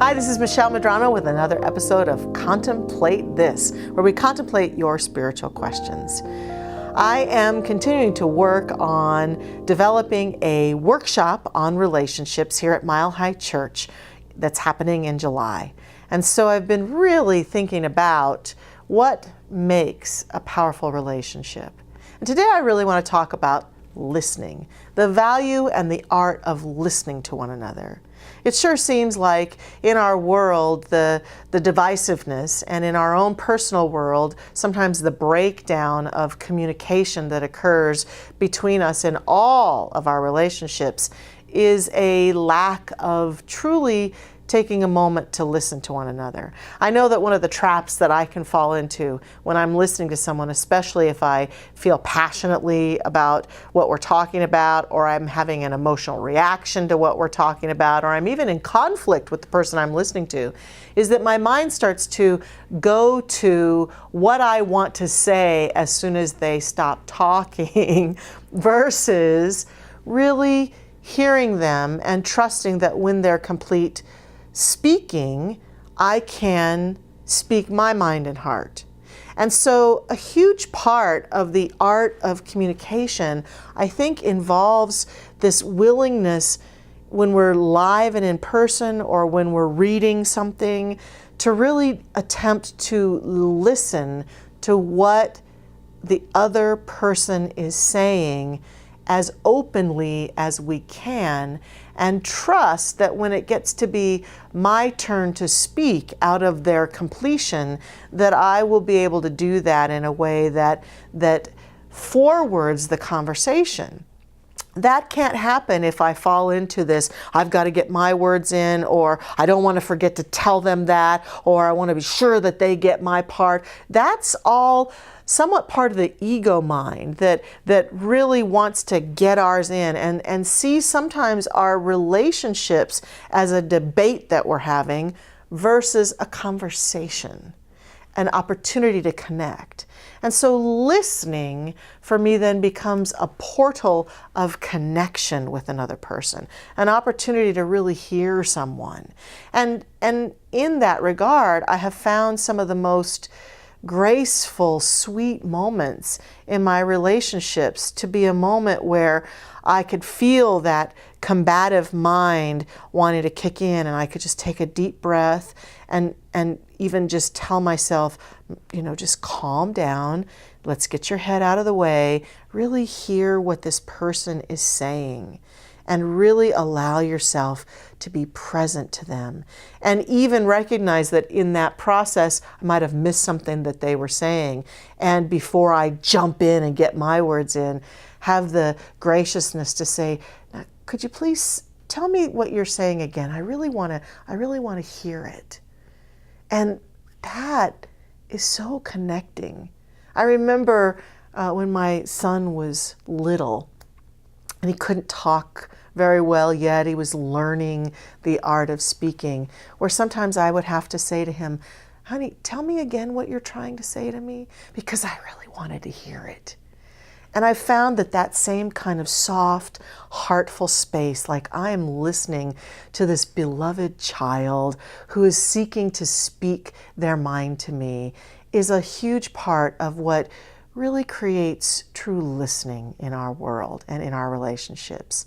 Hi, this is Michelle Medrano with another episode of Contemplate This, where we contemplate your spiritual questions. I am continuing to work on developing a workshop on relationships here at Mile High Church that's happening in July. And so I've been really thinking about what makes a powerful relationship. And today I really want to talk about listening, the value and the art of listening to one another. It sure seems like in our world, the divisiveness, and in our own personal world, sometimes the breakdown of communication that occurs between us in all of our relationships is a lack of truly taking a moment to listen to one another. I know that one of the traps that I can fall into when I'm listening to someone, especially if I feel passionately about what we're talking about, or I'm having an emotional reaction to what we're talking about, or I'm even in conflict with the person I'm listening to, is that my mind starts to go to what I want to say as soon as they stop talking versus really hearing them and trusting that when they're complete speaking, I can speak my mind and heart. And so a huge part of the art of communication, I think, involves this willingness when we're live and in person, or when we're reading something, to really attempt to listen to what the other person is saying as openly as we can, and trust that when it gets to be my turn to speak out of their completion, that I will be able to do that in a way that forwards the conversation. That can't happen if I fall into this, I've got to get my words in, or I don't want to forget to tell them that, or I want to be sure that they get my part. That's all somewhat part of the ego mind that really wants to get ours in and see sometimes our relationships as a debate that we're having versus a conversation, an opportunity to connect. And so listening for me then becomes a portal of connection with another person, an opportunity to really hear someone. And in that regard, I have found some of the most graceful, sweet moments in my relationships to be a moment where I could feel that combative mind wanting to kick in, and I could just take a deep breath and even just tell myself, just calm down, let's get your head out of the way, really hear what this person is saying, and really allow yourself to be present to them. And even recognize that in that process, I might have missed something that they were saying. And before I jump in and get my words in, have the graciousness to say, now, could you please tell me what you're saying again? I really want to hear it. And that is so connecting. I remember when my son was little, and he couldn't talk very well yet. He was learning the art of speaking, where sometimes I would have to say to him, honey, tell me again what you're trying to say to me, because I really wanted to hear it. And I found that same kind of soft, heartful space, like I am listening to this beloved child who is seeking to speak their mind to me, is a huge part of what really creates true listening in our world and in our relationships.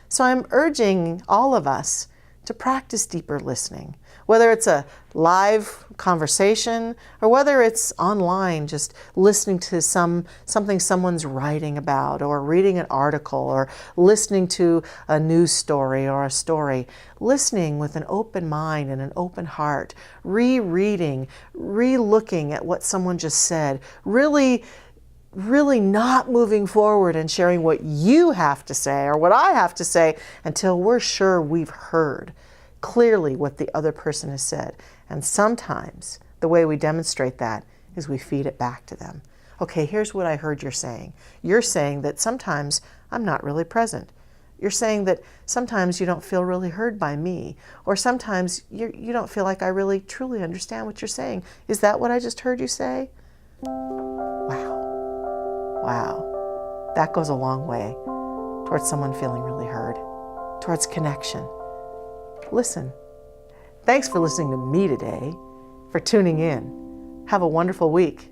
So I'm urging all of us to practice deeper listening, whether it's a live conversation or whether it's online, just listening to something someone's writing about, or reading an article, or listening to a news story or a story. Listening with an open mind and an open heart, rereading, re-looking at what someone just said, really not moving forward and sharing what you have to say or what I have to say until we're sure we've heard clearly what the other person has said. And sometimes the way we demonstrate that is we feed it back to them. Okay, here's what I heard you're saying. You're saying that sometimes I'm not really present. You're saying that sometimes you don't feel really heard by me, or sometimes you don't feel like I really truly understand what you're saying. Is that what I just heard you say? Wow, that goes a long way towards someone feeling really heard, towards connection. Listen. Thanks for listening to me today, for tuning in. Have a wonderful week.